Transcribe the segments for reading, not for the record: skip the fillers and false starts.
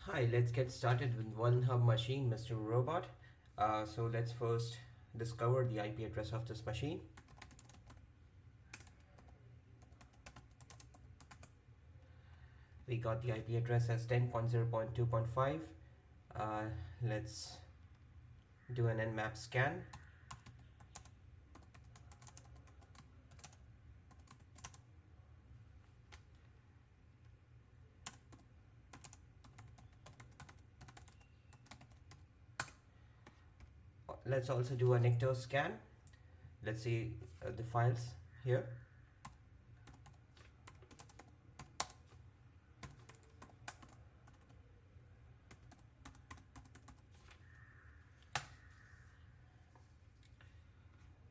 Hi, let's get started with Vulnhub machine, Mr. Robot. So let's first discover the IP address of this machine. We got the IP address as 10.0.2.5. Uh, let's do an nmap scan. Let's also do a nectar scan. Let's see the files here.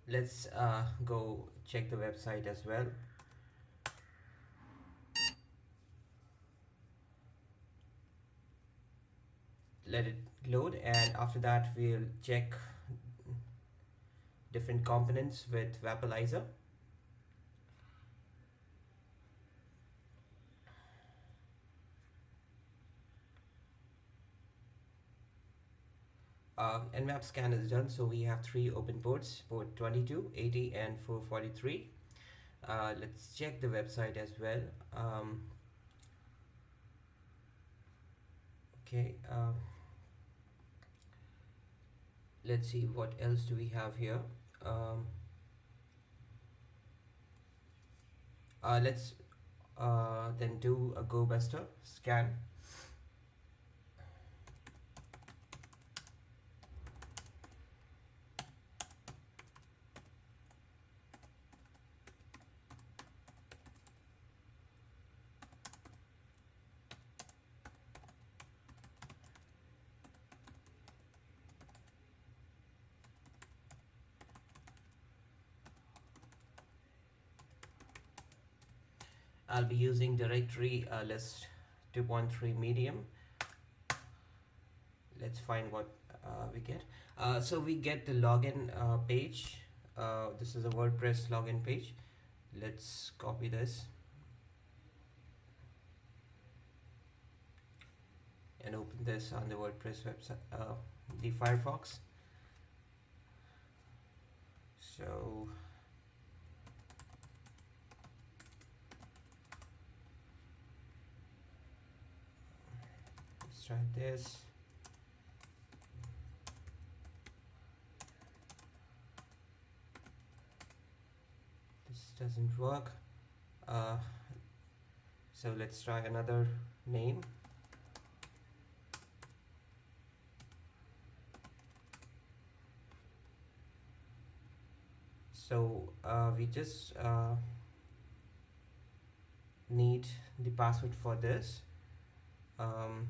Let's go check the website as well. Let it load, and after that we'll check different components with Vaporizer. Nmap scan is done, so we have three open ports, port 22, 80 and 443. Let's check the website as well. Okay, let's see what else do we have here. um, let's then do a go buster scan. I'll be using directory list 2.3 medium. Let's find what we get. So we get the login page. This is a WordPress login page. Let's copy this and open this on the WordPress website, the Firefox. So let's try this. This doesn't work. Uh, so let's try another name. So we just need the password for this. Um,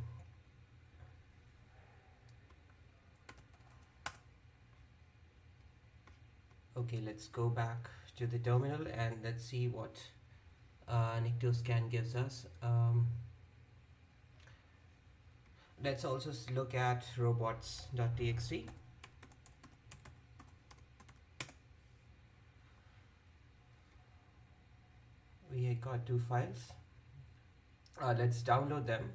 okay, let's go back to the terminal and let's see what Nictoscan gives us. Let's also look at robots.txt. We got two files. Let's download them.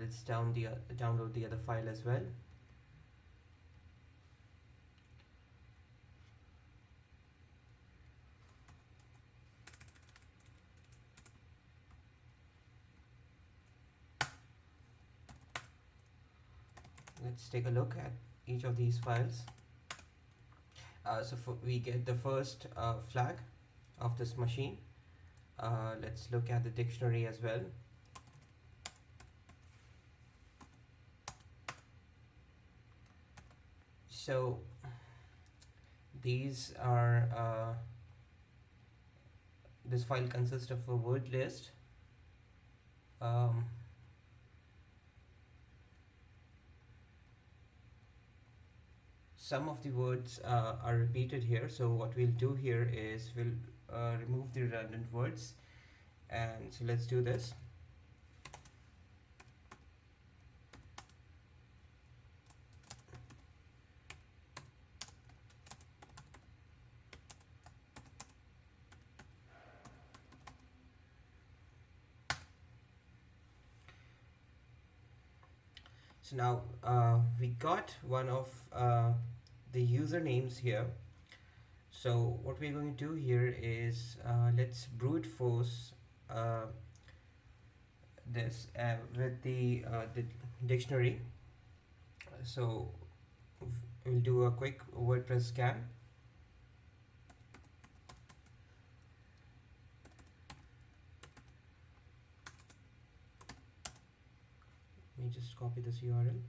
Let's download the other file as well. Let's take a look at each of these files. We get the first flag of this machine. Let's look at the dictionary as well. So these are this file consists of a word list. Um, some of the words are repeated here, so what we'll do here is we'll remove the redundant words And so let's do this. So now we got one of the usernames here. So what we're going to do here is let's brute force this with the dictionary. So we'll do a quick WordPress scan. Let me just copy this URL.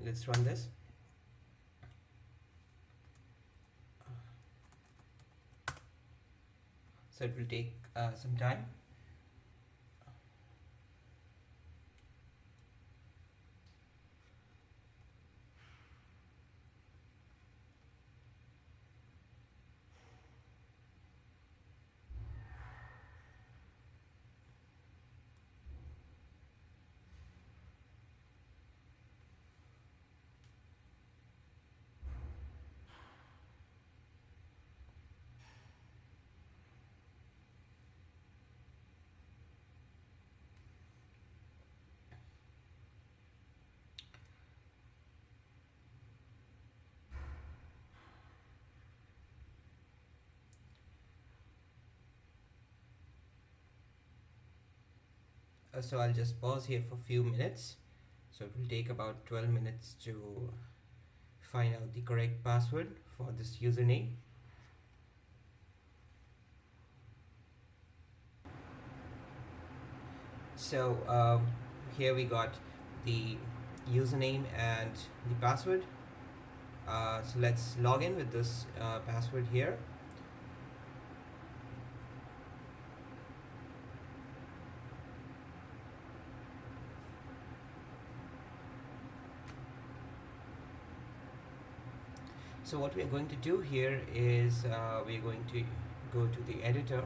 Let's run this. So it will take some time. So I'll just pause here for a few minutes. So it will take about 12 minutes to find out the correct password for this username. So here we got the username and the password. So let's log in with this password here. So what we're going to do here is we're going to go to the editor,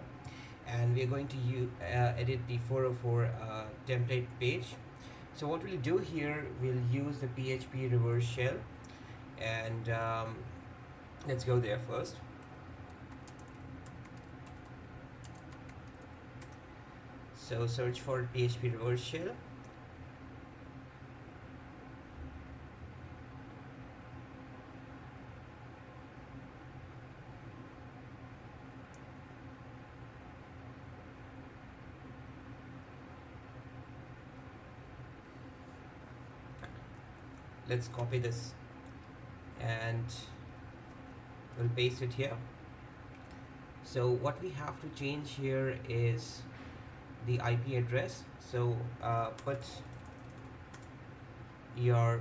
and we're going to edit the 404 template page. So what we'll do here, we'll use the PHP reverse shell, and let's go there first. So search for PHP reverse shell. Let's copy this and we'll paste it here. So what we have to change here is the IP address. So put your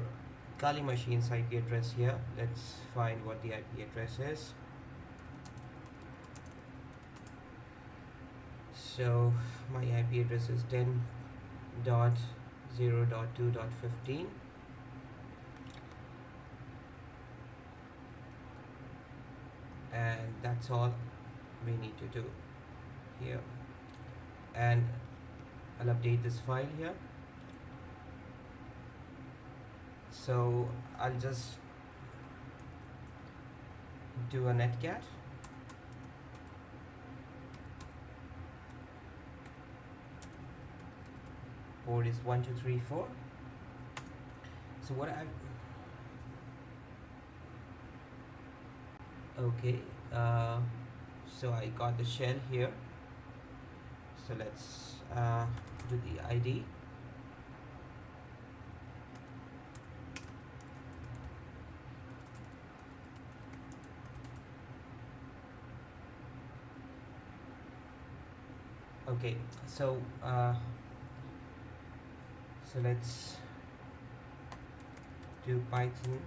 Kali machine's IP address here. Let's find what the IP address is. So my IP address is 10.0.2.15. And that's all we need to do here, and I'll update this file here. So I'll just do a netcat. Port is 1234. So what I've okay, so I got the shell here. So let's do the ID. Okay, so so let's do Python.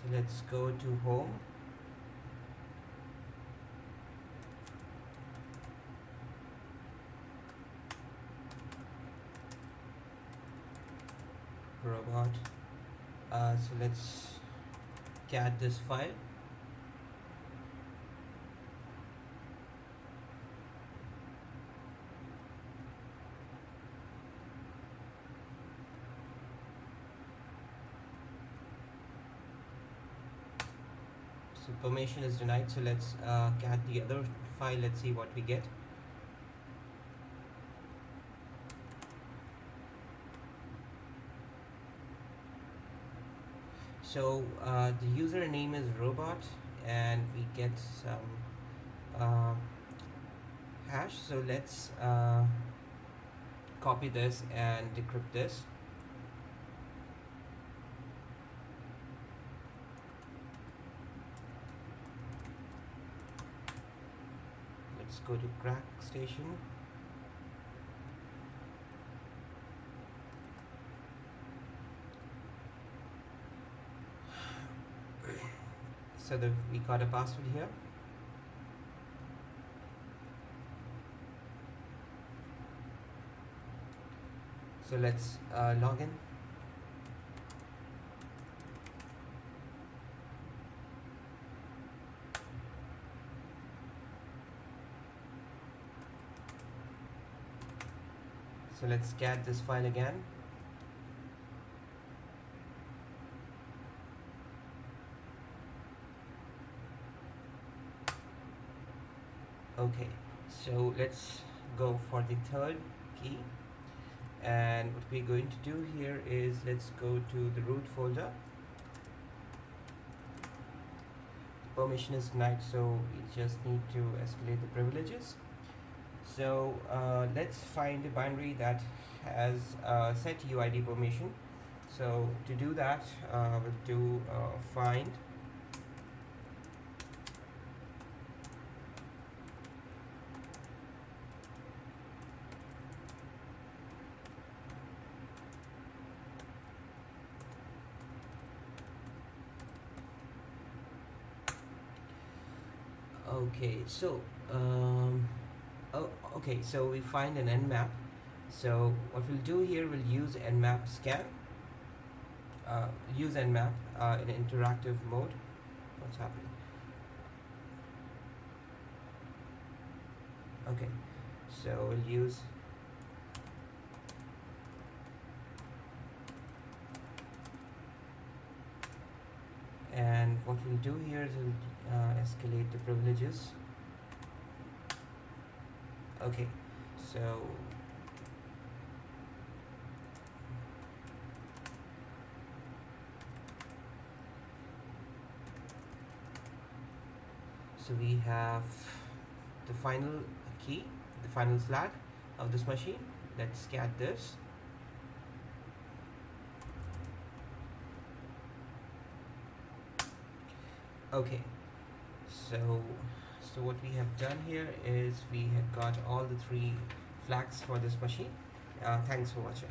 So let's go to home. Robot. So let's cat this file. So permission is denied. So let's cat the other file. Let's see what we get. So the username is robot, and we get some hash. So let's copy this and decrypt this. Let's go to crack station. So we got a password here. So let's log in. So let's cat this file again. Okay, so let's go for the third key, and what we're going to do here is let's go to the root folder. Permission is denied, so we just need to escalate the privileges. So let's find a binary that has set UID permission. So to do that, we'll do find okay. So okay, so we find an nmap. So what we'll do here, we'll use nmap scan, use nmap in interactive mode. What's happening? Okay, so we'll use and what we'll do here is we'll escalate the privileges. Okay, so we have the final key, the final flag of this machine. Let's cat this. Okay, so what we have done here is we have got all the three flags for this machine. Thanks for watching.